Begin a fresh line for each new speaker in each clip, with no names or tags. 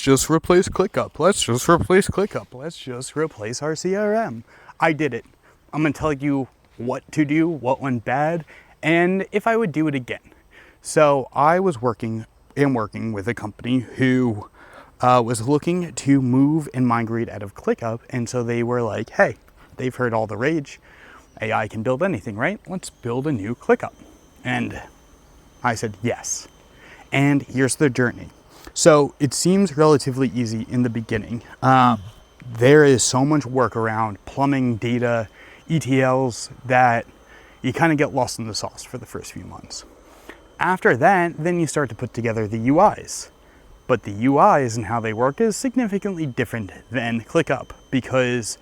just replace ClickUp. Let's just replace ClickUp. Let's just replace our CRM. I did it. I'm going to tell you what to do, what went bad, and if I would do it again. So I was working with a company who was looking to move and migrate out of ClickUp. And so they were like, hey, they've heard all the rage. AI can build anything, right? Let's build a new ClickUp. And I said, yes. And here's the journey. So it seems relatively easy in the beginning. There is so much work around plumbing, data, ETLs that you kind of get lost in the sauce for the first few months. After that, then you start to put together the UIs. But the UIs and how they work is significantly different than ClickUp because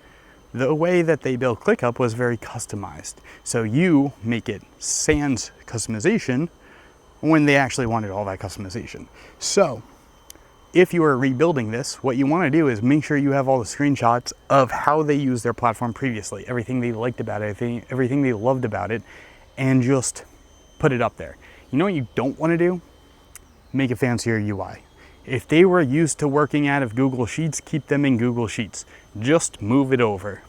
the way that they built ClickUp was very customized. So you make it sans customization when they actually wanted all that customization. So if you are rebuilding this, what you want to do is make sure you have all the screenshots of how they used their platform previously, everything they liked about it, everything they loved about it, and just put it up there. You know what you don't want to do? Make a fancier UI. If they were used to working out of Google Sheets, keep them in Google Sheets. Just move it over.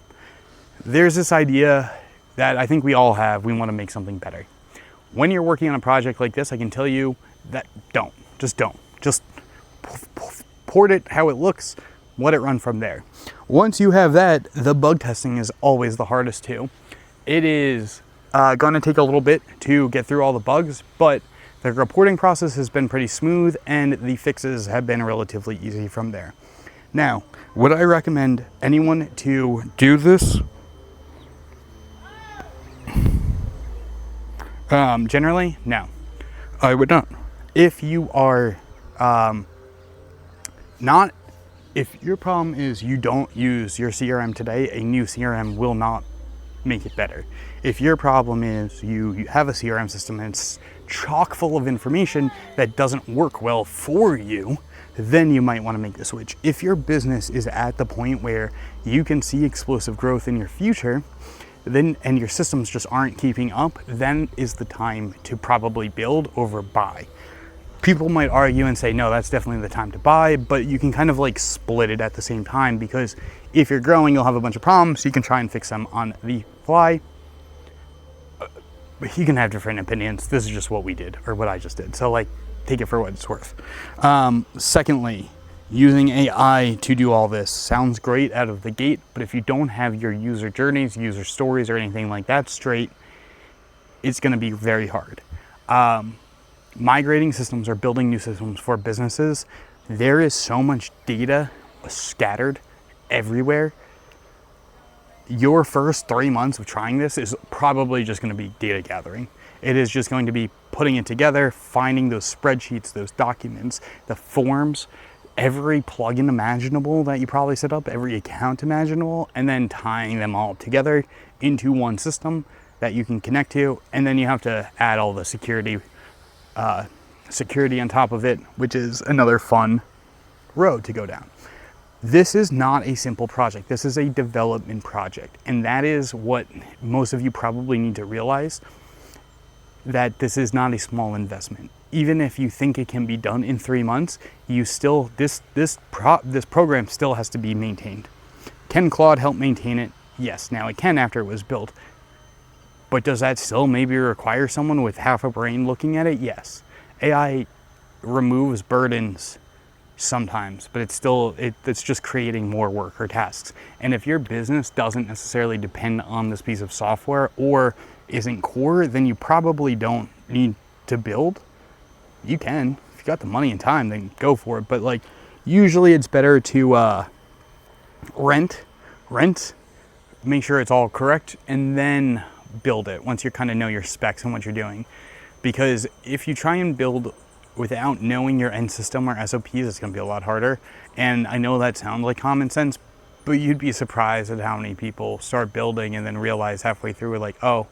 There's this idea that I think we all have, we want to make something better. When you're working on a project like this, I can tell you that don't. Just port it how it looks, let it run from there. Once you have that, the bug testing is always the hardest too. It is going to take a little bit to get through all the bugs, but the reporting process has been pretty smooth and the fixes have been relatively easy from there. Now, would I recommend anyone to do this? Generally, no, I would not. If you are if your problem is you don't use your CRM today, a new CRM will not make it better. If your problem is you have a CRM system and it's chock full of information that doesn't work well for you, then you might want to make the switch. If your business is at the point where you can see explosive growth in your future, and your systems just aren't keeping up, then is the time to probably build over buy. People might argue and say, no, that's definitely the time to buy, but you can kind of like split it at the same time because if you're growing, you'll have a bunch of problems. So you can try and fix them on the fly. You can have different opinions. This is just what we did or what I just did. So like, take it for what it's worth. Secondly, using AI to do all this sounds great out of the gate, but if you don't have your user journeys, user stories, or anything like that straight, it's going to be very hard. Migrating systems or building new systems for businesses, there is so much data scattered everywhere. Your first 3 months of trying this is probably just going to be data gathering. It is just going to be putting it together, finding those spreadsheets, those documents, the forms, every plugin imaginable that you probably set up, every account imaginable, and then tying them all together into one system that you can connect to. And then you have to add all the security on top of it, which is another fun road to go down. This is not a simple project. This is a development project. And that is what most of you probably need to realize, that this is not a small investment. Even if you think it can be done in 3 months, you still, this program still has to be maintained. Can Claude help maintain it? Yes. Now it can after it was built. But does that still maybe require someone with half a brain looking at it? Yes. AI removes burdens sometimes, but it's just creating more work or tasks. And if your business doesn't necessarily depend on this piece of software or isn't core, then you probably don't need to build. You can. If you got the money and time, then go for it. But like, usually it's better to rent, make sure it's all correct, and then build it once you kind of know your specs and what you're doing. Because if you try and build without knowing your end system or SOPs, it's going to be a lot harder. And I know that sounds like common sense, but you'd be surprised at how many people start building and then realize halfway through, like, oh,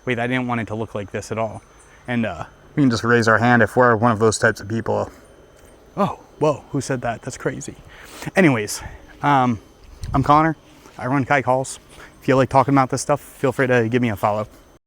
wait, I didn't want it to look like this at all. And we can just raise our hand if we're one of those types of people. Oh, whoa, who said that? That's crazy. Anyways, I'm Connor. I run Kai Calls. If you like talking about this stuff, feel free to give me a follow.